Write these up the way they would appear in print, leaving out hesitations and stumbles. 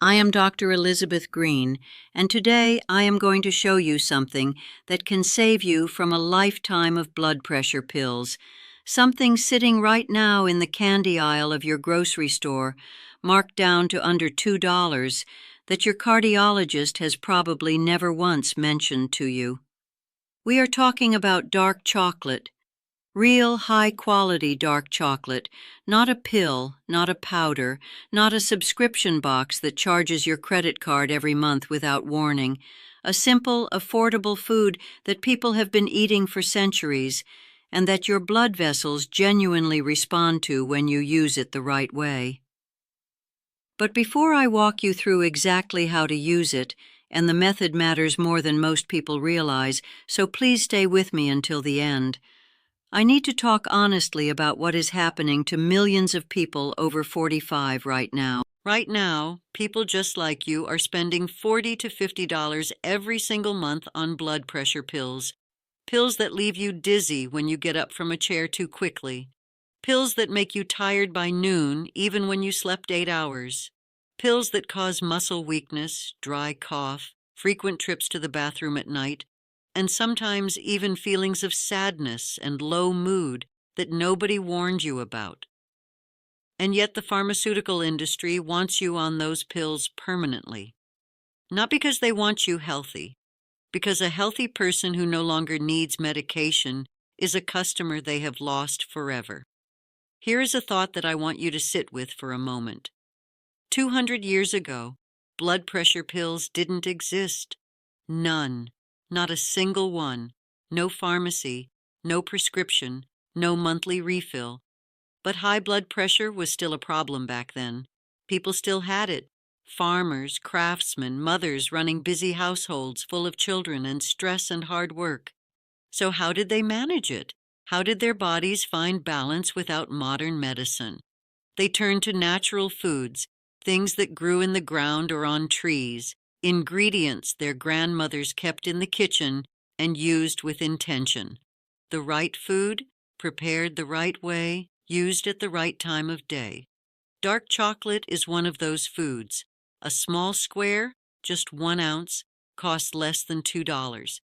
I am Dr. Elizabeth Green, and today I am going to show you something that can save you from a lifetime of blood pressure pills. Something sitting right now in the candy aisle of your grocery store, marked down to under $2, that your cardiologist has probably never once mentioned to you. We are talking about dark chocolate. Real high-quality dark chocolate, not a pill, not a powder, not a subscription box that charges your credit card every month without warning. A simple, affordable food that people have been eating for centuries, and that your blood vessels genuinely respond to when you use it the right way. But before I walk you through exactly how to use it, and the method matters more than most people realize, so please stay with me until the end, I need to talk honestly about what is happening to millions of people over 45 right now. Right now, people just like you are spending $40 to $50 every single month on blood pressure pills. Pills that leave you dizzy when you get up from a chair too quickly. Pills that make you tired by noon even when you slept 8 hours. Pills that cause muscle weakness, dry cough, frequent trips to the bathroom at night, and sometimes even feelings of sadness and low mood that nobody warned you about. And yet the pharmaceutical industry wants you on those pills permanently. Not because they want you healthy, because a healthy person who no longer needs medication is a customer they have lost forever. Here is a thought that I want you to sit with for a moment. 200 years ago, blood pressure pills didn't exist. None. Not a single one. No pharmacy, no prescription, no monthly refill. But high blood pressure was still a problem back then. People still had it. Farmers, craftsmen, mothers running busy households full of children and stress and hard work. So how did they manage it? How did their bodies find balance without modern medicine? They turned to natural foods, things that grew in the ground or on trees, ingredients their grandmothers kept in the kitchen and used with intention. The right food, prepared the right way, used at the right time of day. Dark chocolate is one of those foods. A small square, just 1 ounce, costs less than $2.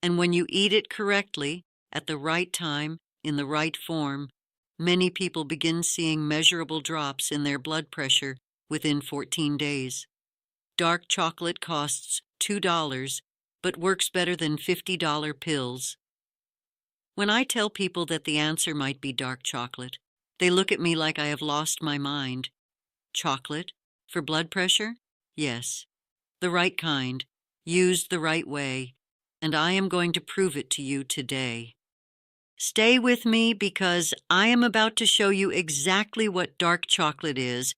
And when you eat it correctly, at the right time, in the right form, many people begin seeing measurable drops in their blood pressure within 14 days. Dark chocolate costs $2, but works better than $50 pills. When I tell people that the answer might be dark chocolate, they look at me like I have lost my mind. Chocolate? For blood pressure? Yes. The right kind, used the right way, and I am going to prove it to you today. Stay with me because I am about to show you exactly what dark chocolate is,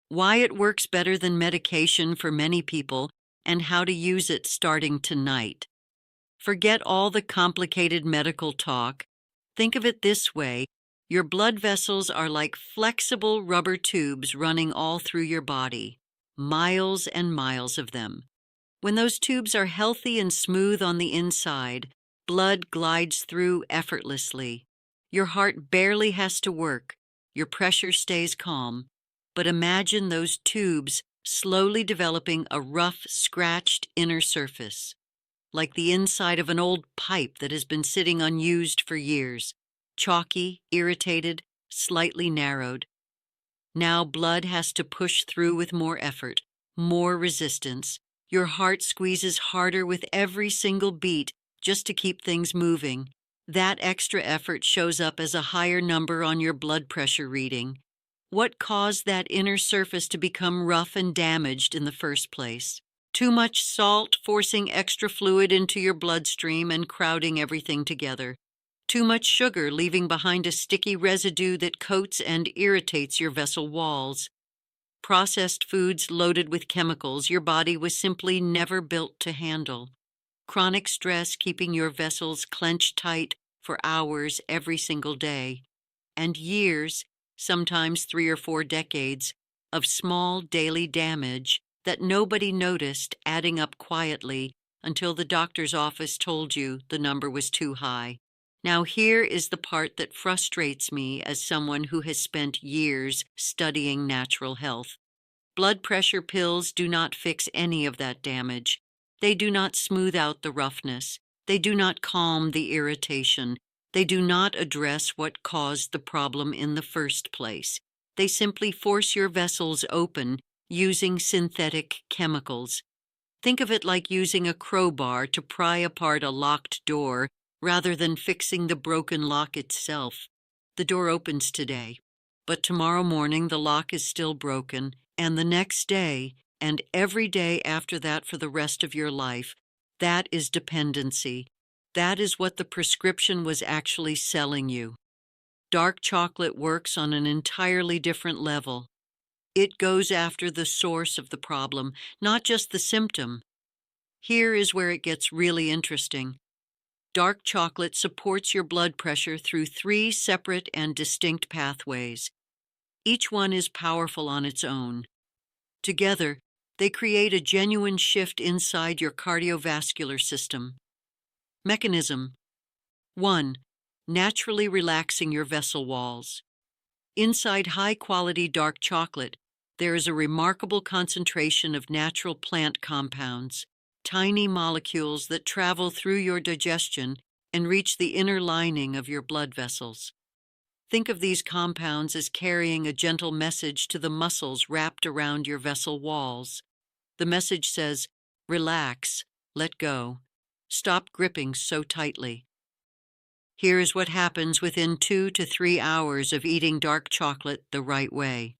why it works better than medication for many people, and how to use it starting tonight. Forget all the complicated medical talk. Think of it this way. Your blood vessels are like flexible rubber tubes running all through your body, miles and miles of them. When those tubes are healthy and smooth on the inside, blood glides through effortlessly. Your heart barely has to work. Your pressure stays calm. But imagine those tubes slowly developing a rough, scratched inner surface, like the inside of an old pipe that has been sitting unused for years, chalky, irritated, slightly narrowed. Now blood has to push through with more effort, more resistance. Your heart squeezes harder with every single beat just to keep things moving. That extra effort shows up as a higher number on your blood pressure reading. What caused that inner surface to become rough and damaged in the first place? Too much salt forcing extra fluid into your bloodstream and crowding everything together. Too much sugar leaving behind a sticky residue that coats and irritates your vessel walls. Processed foods loaded with chemicals your body was simply never built to handle. Chronic stress keeping your vessels clenched tight for hours every single day. And years, sometimes 3 or 4 decades, of small daily damage that nobody noticed adding up quietly until the doctor's office told you the number was too high. Now here is the part that frustrates me as someone who has spent years studying natural health. Blood pressure pills do not fix any of that damage. They do not smooth out the roughness. They do not calm the irritation. They do not address what caused the problem in the first place. They simply force your vessels open using synthetic chemicals. Think of it like using a crowbar to pry apart a locked door rather than fixing the broken lock itself. The door opens today, but tomorrow morning the lock is still broken, and the next day, and every day after that for the rest of your life. That is dependency. That is what the prescription was actually selling you. Dark chocolate works on an entirely different level. It goes after the source of the problem, not just the symptom. Here is where it gets really interesting. Dark chocolate supports your blood pressure through 3 separate and distinct pathways. Each one is powerful on its own. Together, they create a genuine shift inside your cardiovascular system. Mechanism: 1. Naturally relaxing your vessel walls. Inside high-quality dark chocolate, there is a remarkable concentration of natural plant compounds, tiny molecules that travel through your digestion and reach the inner lining of your blood vessels. Think of these compounds as carrying a gentle message to the muscles wrapped around your vessel walls. The message says, "Relax, let go, stop gripping so tightly." Here is what happens within 2 to 3 hours of eating dark chocolate the right way.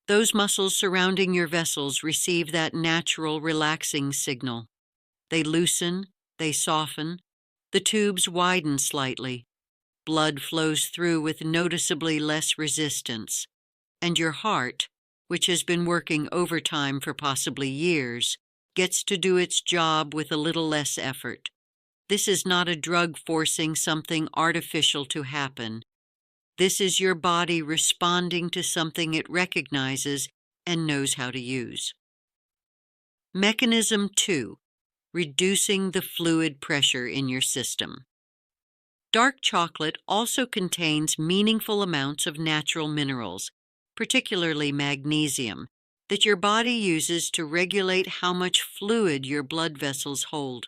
Those muscles surrounding your vessels receive that natural relaxing signal. They loosen, they soften, the tubes widen slightly, blood flows through with noticeably less resistance, and your heart, which has been working overtime for possibly years, gets to do its job with a little less effort. This is not a drug forcing something artificial to happen. This is your body responding to something it recognizes and knows how to use. Mechanism 2. Reducing the fluid pressure in your system. Dark chocolate also contains meaningful amounts of natural minerals, particularly magnesium, that your body uses to regulate how much fluid your blood vessels hold.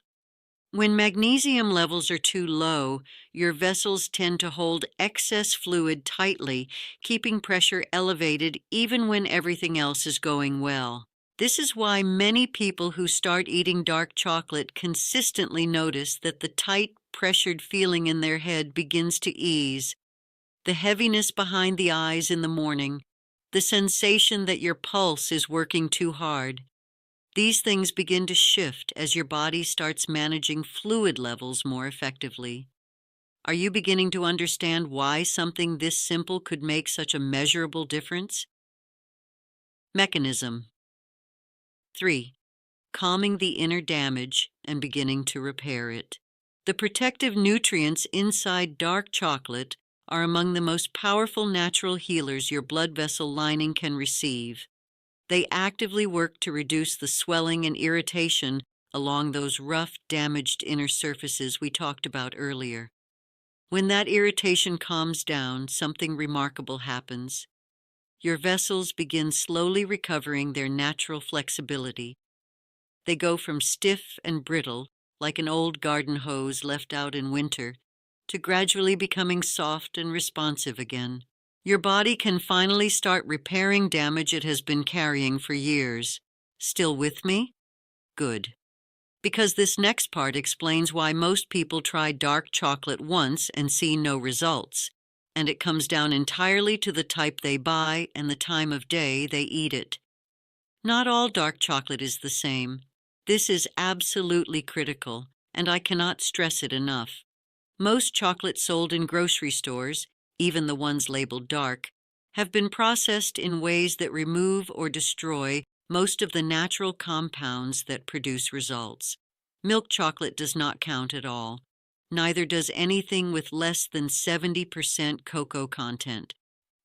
When magnesium levels are too low, your vessels tend to hold excess fluid tightly, keeping pressure elevated even when everything else is going well. This is why many people who start eating dark chocolate consistently notice that the tight, pressured feeling in their head begins to ease, the heaviness behind the eyes in the morning, the sensation that your pulse is working too hard. These things begin to shift as your body starts managing fluid levels more effectively. Are you beginning to understand why something this simple could make such a measurable difference? Mechanism 3. Calming the inner damage and beginning to repair it. The protective nutrients inside dark chocolate are among the most powerful natural healers your blood vessel lining can receive. They actively work to reduce the swelling and irritation along those rough, damaged inner surfaces we talked about earlier. When that irritation calms down, something remarkable happens. Your vessels begin slowly recovering their natural flexibility. They go from stiff and brittle, like an old garden hose left out in winter, to gradually becoming soft and responsive again. Your body can finally start repairing damage it has been carrying for years. Still with me? Good. Because this next part explains why most people try dark chocolate once and see no results, and it comes down entirely to the type they buy and the time of day they eat it. Not all dark chocolate is the same. This is absolutely critical, and I cannot stress it enough. Most chocolate sold in grocery stores, even the ones labeled dark, have been processed in ways that remove or destroy most of the natural compounds that produce results. Milk chocolate does not count at all. Neither does anything with less than 70% cocoa content.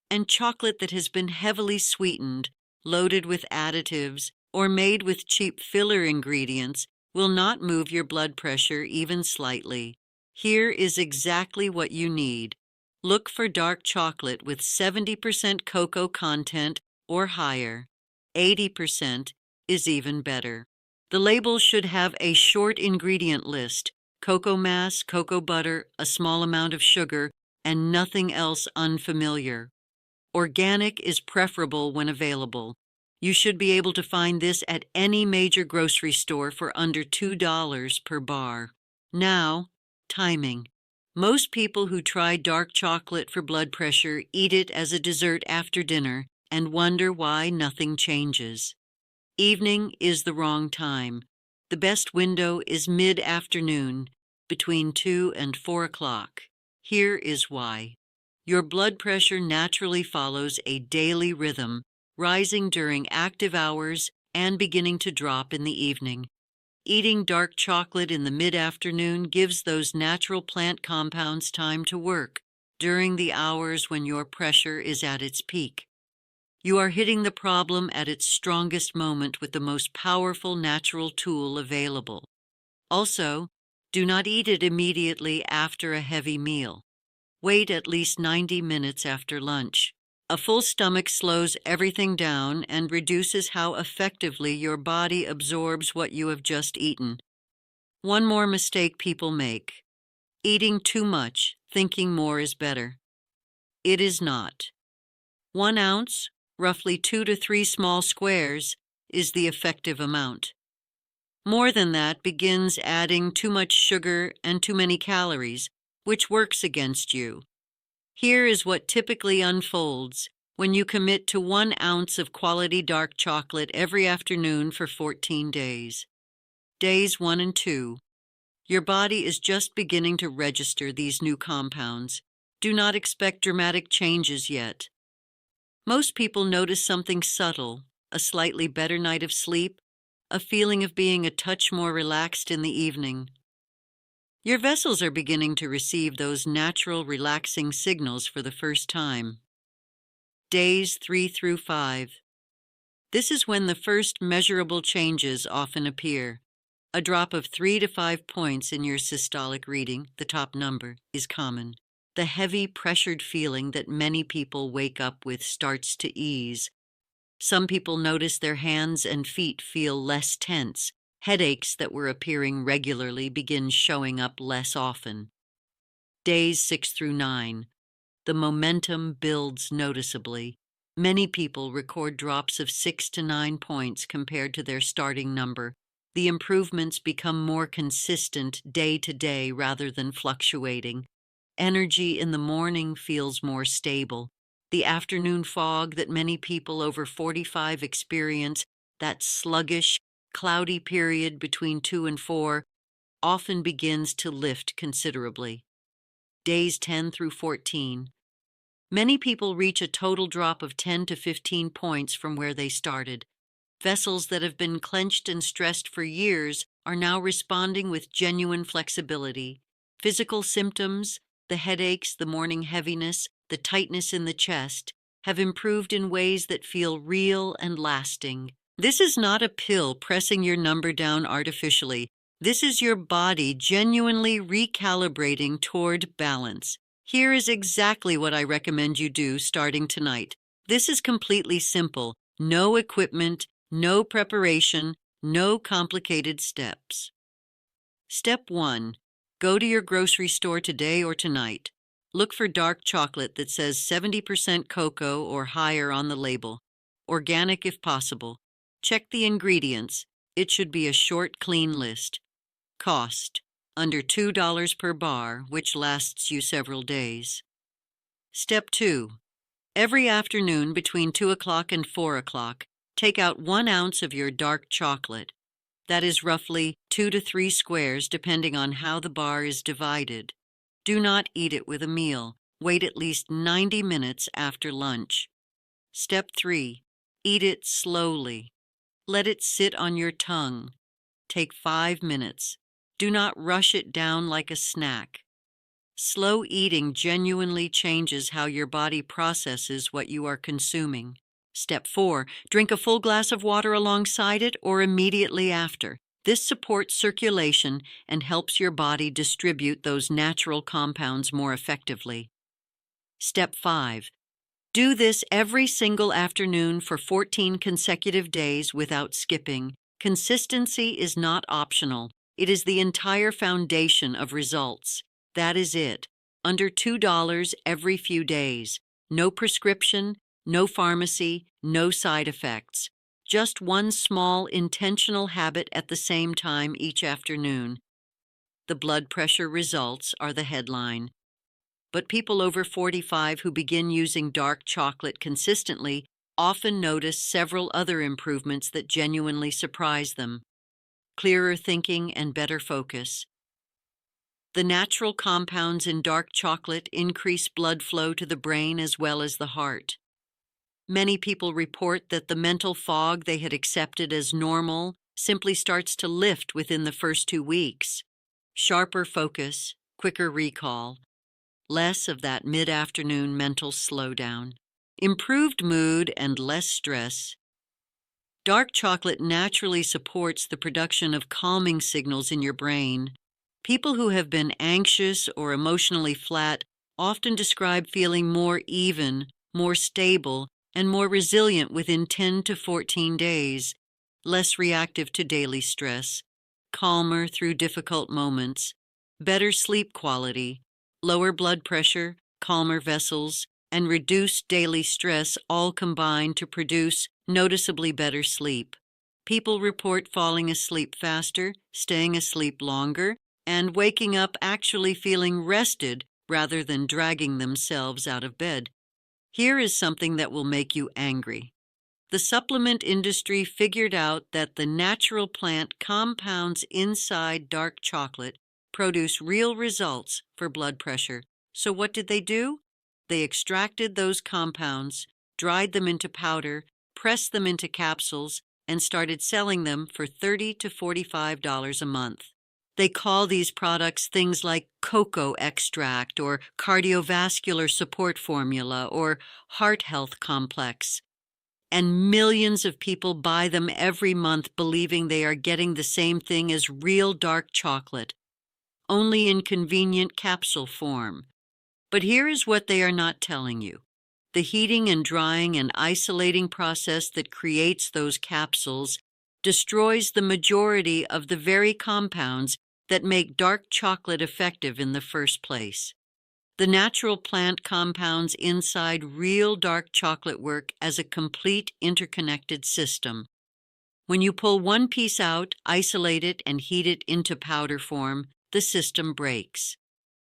And chocolate that has been heavily sweetened, loaded with additives, or made with cheap filler ingredients will not move your blood pressure even slightly. Here is exactly what you need. Look for dark chocolate with 70% cocoa content or higher. 80% is even better. The label should have a short ingredient list: cocoa mass, cocoa butter, a small amount of sugar, and nothing else unfamiliar. Organic is preferable when available. You should be able to find this at any major grocery store for under $2 per bar. Now, timing. Most people who try dark chocolate for blood pressure eat it as a dessert after dinner and wonder why nothing changes. Evening is the wrong time. The best window is mid-afternoon, between 2 and 4 o'clock. Here is why. Your blood pressure naturally follows a daily rhythm, rising during active hours and beginning to drop in the evening. Eating dark chocolate in the mid-afternoon gives those natural plant compounds time to work during the hours when your pressure is at its peak. You are hitting the problem at its strongest moment with the most powerful natural tool available. Also, do not eat it immediately after a heavy meal. Wait at least 90 minutes after lunch. A full stomach slows everything down and reduces how effectively your body absorbs what you have just eaten. One more mistake people make: eating too much, thinking more is better. It is not. 1 ounce, roughly 2 to 3 small squares, is the effective amount. More than that begins adding too much sugar and too many calories, which works against you. Here is what typically unfolds when you commit to 1 ounce of quality dark chocolate every afternoon for 14 days. Days 1 and 2. Your body is just beginning to register these new compounds. Do not expect dramatic changes yet. Most people notice something subtle: a slightly better night of sleep, a feeling of being a touch more relaxed in the evening. Your vessels are beginning to receive those natural, relaxing signals for the first time. Days 3 through 5. This is when the first measurable changes often appear. A drop of 3 to 5 points in your systolic reading, the top number, is common. The heavy, pressured feeling that many people wake up with starts to ease. Some people notice their hands and feet feel less tense. Headaches that were appearing regularly begin showing up less often. Days 6 through 9. The momentum builds noticeably. Many people record drops of 6 to 9 points compared to their starting number. The improvements become more consistent day to day rather than fluctuating. Energy in the morning feels more stable. The afternoon fog that many people over 45 experience, that sluggish, cloudy period between 2 and 4, often begins to lift considerably. Days 10 through 14. Many people reach a total drop of 10 to 15 points from where they started. Vessels that have been clenched and stressed for years are now responding with genuine flexibility. Physical symptoms, the headaches, the morning heaviness, the tightness in the chest, have improved in ways that feel real and lasting. This is not a pill pressing your number down artificially. This is your body genuinely recalibrating toward balance. Here is exactly what I recommend you do starting tonight. This is completely simple. No equipment, no preparation, no complicated steps. Step 1. Go to your grocery store today or tonight. Look for dark chocolate that says 70% cocoa or higher on the label. Organic if possible. Check the ingredients. It should be a short, clean list. Cost: under $2 per bar, which lasts you several days. Step 2. Every afternoon between 2 o'clock and 4 o'clock, take out 1 ounce of your dark chocolate. That is roughly 2 to 3 squares depending on how the bar is divided. Do not eat it with a meal. Wait at least 90 minutes after lunch. Step 3. Eat it slowly. Let it sit on your tongue. Take 5 minutes. Do not rush it down like a snack. Slow eating genuinely changes how your body processes what you are consuming. Step 4. Drink a full glass of water alongside it or immediately after. This supports circulation and helps your body distribute those natural compounds more effectively. Step 5. Do this every single afternoon for 14 consecutive days without skipping. Consistency is not optional. It is the entire foundation of results. That is it. Under $2 every few days. No prescription, no pharmacy, no side effects. Just one small, intentional habit at the same time each afternoon. The blood pressure results are the headline. But people over 45 who begin using dark chocolate consistently often notice several other improvements that genuinely surprise them. Clearer thinking and better focus. The natural compounds in dark chocolate increase blood flow to the brain as well as the heart. Many people report that the mental fog they had accepted as normal simply starts to lift within the first 2 weeks. Sharper focus, quicker recall, less of that mid-afternoon mental slowdown, improved mood, and less stress. Dark chocolate naturally supports the production of calming signals in your brain. People who have been anxious or emotionally flat often describe feeling more even, more stable, and more resilient within 10 to 14 days, less reactive to daily stress, calmer through difficult moments, better sleep quality, lower blood pressure, calmer vessels, and reduced daily stress all combine to produce noticeably better sleep. People report falling asleep faster, staying asleep longer, and waking up actually feeling rested rather than dragging themselves out of bed. Here is something that will make you angry. The supplement industry figured out that the natural plant compounds inside dark chocolate produce real results for blood pressure. So what did they do? They extracted those compounds, dried them into powder, pressed them into capsules, and started selling them for $30 to $45 a month. They call these products things like cocoa extract or cardiovascular support formula or heart health complex. And millions of people buy them every month believing they are getting the same thing as real dark chocolate, only in convenient capsule form. But here is what they are not telling you. The heating and drying and isolating process that creates those capsules destroys the majority of the very compounds that make dark chocolate effective in the first place. The natural plant compounds inside real dark chocolate work as a complete interconnected system. When you pull one piece out, isolate it, and heat it into powder form, the system breaks.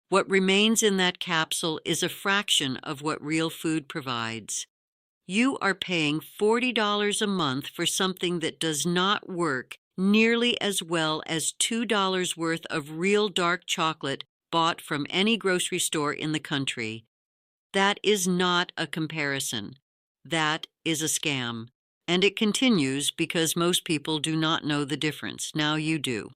What remains in that capsule is a fraction of what real food provides. You are paying $40 a month for something that does not work nearly as well as $2 worth of real dark chocolate bought from any grocery store in the country. That is not a comparison. That is a scam. And it continues because most people do not know the difference. Now you do.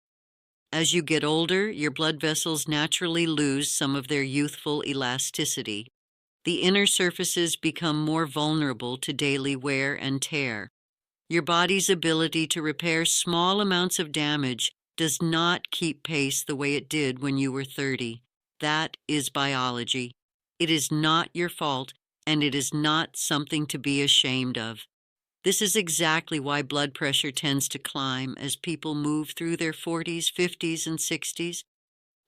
As you get older, your blood vessels naturally lose some of their youthful elasticity. The inner surfaces become more vulnerable to daily wear and tear. Your body's ability to repair small amounts of damage does not keep pace the way it did when you were 30. That is biology. It is not your fault, and it is not something to be ashamed of. This is exactly why blood pressure tends to climb as people move through their 40s, 50s, and 60s.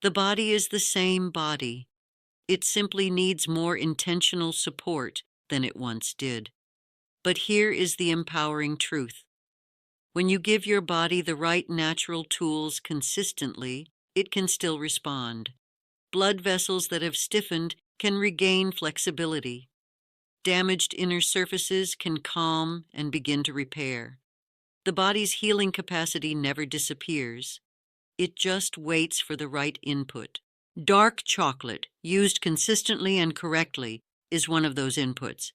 The body is the same body. It simply needs more intentional support than it once did. But here is the empowering truth. When you give your body the right natural tools consistently, it can still respond. Blood vessels that have stiffened can regain flexibility. Damaged inner surfaces can calm and begin to repair. The body's healing capacity never disappears. It just waits for the right input. Dark chocolate, used consistently and correctly, is one of those inputs.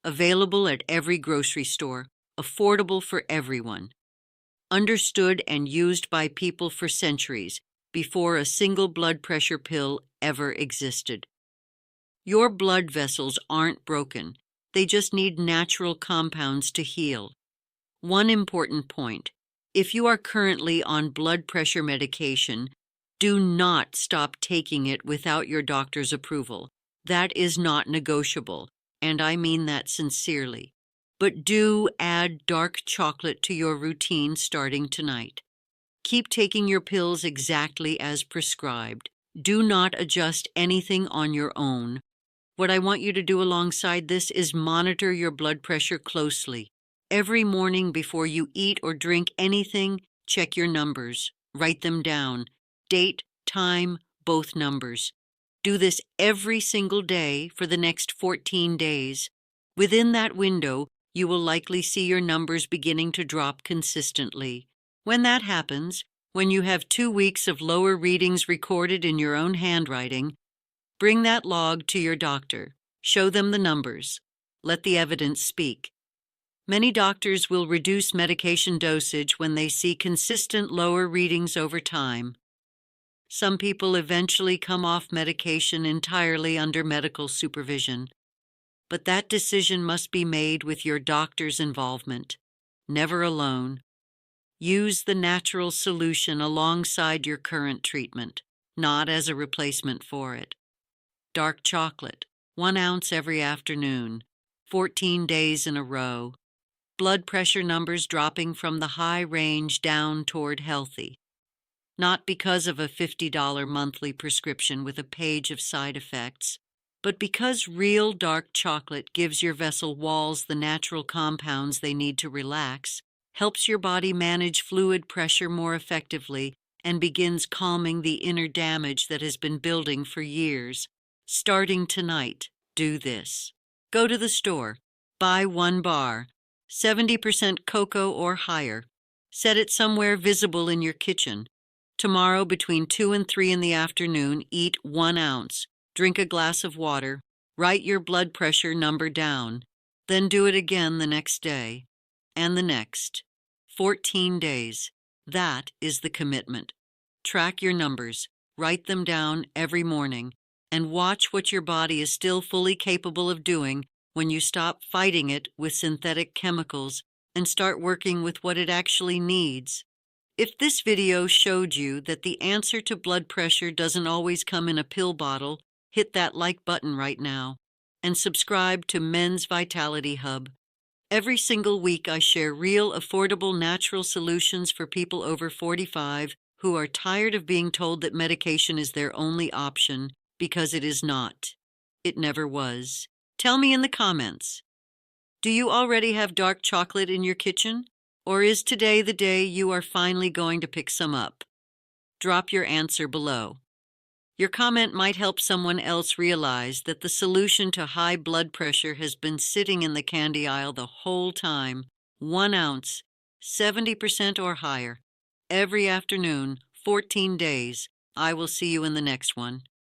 Available at every grocery store, affordable for everyone. Understood and used by people for centuries, before a single blood pressure pill ever existed. Your blood vessels aren't broken. They just need natural compounds to heal. One important point. If you are currently on blood pressure medication, do not stop taking it without your doctor's approval. That is not negotiable. and I mean that sincerely. But do add dark chocolate to your routine starting tonight. Keep taking your pills exactly as prescribed. Do not adjust anything on your own. What I want you to do alongside this is monitor your blood pressure closely. Every morning before you eat or drink anything, check your numbers. Write them down. Date, time, both numbers. Do this every single day for the next 14 days. Within that window, you will likely see your numbers beginning to drop consistently. When that happens, when you have 2 weeks of lower readings recorded in your own handwriting, bring that log to your doctor. Show them the numbers. Let the evidence speak. Many doctors will reduce medication dosage when they see consistent lower readings over time. Some people eventually come off medication entirely under medical supervision, but that decision must be made with your doctor's involvement, never alone. Use the natural solution alongside your current treatment, not as a replacement for it. Dark chocolate, 1 ounce every afternoon, 14 days in a row. Blood pressure numbers dropping from the high range down toward healthy. Not because of a $50 monthly prescription with a page of side effects, but because real dark chocolate gives your vessel walls the natural compounds they need to relax, helps your body manage fluid pressure more effectively, and begins calming the inner damage that has been building for years. Starting tonight, do this. Go to the store, buy 1 bar, 70% cocoa or higher. Set it somewhere visible in your kitchen. Tomorrow, between 2 and 3 in the afternoon, eat 1 ounce. Drink a glass of water. Write your blood pressure number down. Then do it again the next day. And the next. 14 days. That is the commitment. Track your numbers. Write them down every morning. And watch what your body is still fully capable of doing when you stop fighting it with synthetic chemicals and start working with what it actually needs. If this video showed you that the answer to blood pressure doesn't always come in a pill bottle, hit that like button right now and subscribe to Men's Vitality Hub. Every single week I share real, affordable, natural solutions for people over 45 who are tired of being told that medication is their only option, because it is not. It never was. Tell me in the comments. Do you already have dark chocolate in your kitchen? Or is today the day you are finally going to pick some up? Drop your answer below. Your comment might help someone else realize that the solution to high blood pressure has been sitting in the candy aisle the whole time. 1 ounce, 70% or higher, every afternoon, 14 days. I will see you in the next one.